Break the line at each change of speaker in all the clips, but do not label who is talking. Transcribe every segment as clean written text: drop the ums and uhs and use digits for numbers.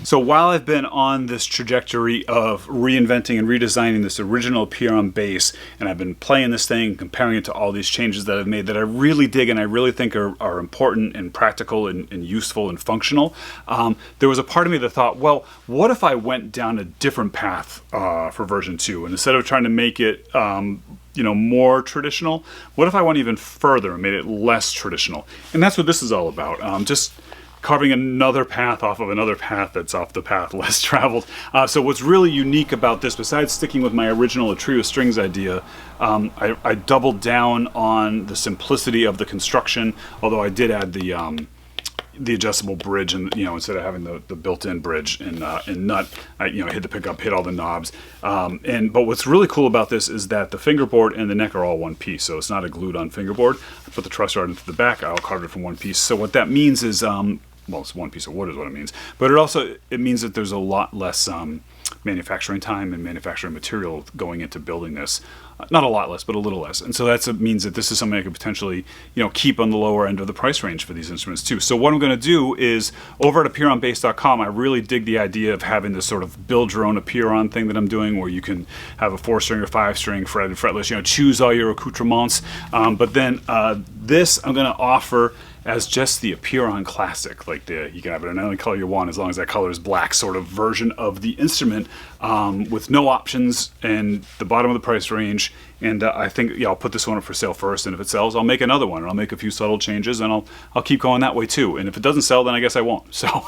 So while I've been on this trajectory of reinventing and redesigning this original Apeiron base, and I've been playing this thing, comparing it to all these changes that I've made that I really dig and I really think are important and practical and useful and functional, there was a part of me that thought, well, what if I went down a different path for version 2? And instead of trying to make it more traditional, what if I went even further and made it less traditional? And that's what this is all about. Just carving another path off of another path that's off the path less traveled. So what's really unique about this, besides sticking with my original A Trio of Strings idea, I doubled down on the simplicity of the construction, although I did add the adjustable bridge, and instead of having the built-in bridge in nut, I hit the pickup, hit all the knobs, but what's really cool about this is that the fingerboard and the neck are all one piece, so it's not a glued-on fingerboard. I put the truss rod into the back, I'll carve it from one piece. So what that means is, well, it's one piece of wood is what it means, but it means that there's a lot less manufacturing time and manufacturing material going into building this. Not a lot less, but a little less. And so that means that this is something I could potentially, keep on the lower end of the price range for these instruments too. So what I'm going to do is, over at apeironbass.com, I really dig the idea of having this sort of build your own Apeiron thing that I'm doing, where you can have a 4-string or 5-string fretted, fretless, choose all your accoutrements. But then this I'm going to offer as just the Apeiron Classic, like you can have it in any color you want as long as that color is black, sort of version of the instrument, with no options and the bottom of the price range. And I think I'll put this one up for sale first, and if it sells, I'll make another one, and I'll make a few subtle changes, and I'll keep going that way too. And if it doesn't sell, then I guess I won't. So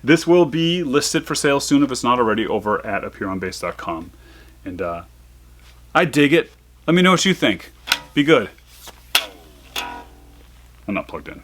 this will be listed for sale soon if it's not already over at apeironbass.com. And I dig it. Let me know what you think. Be good. I'm not plugged in.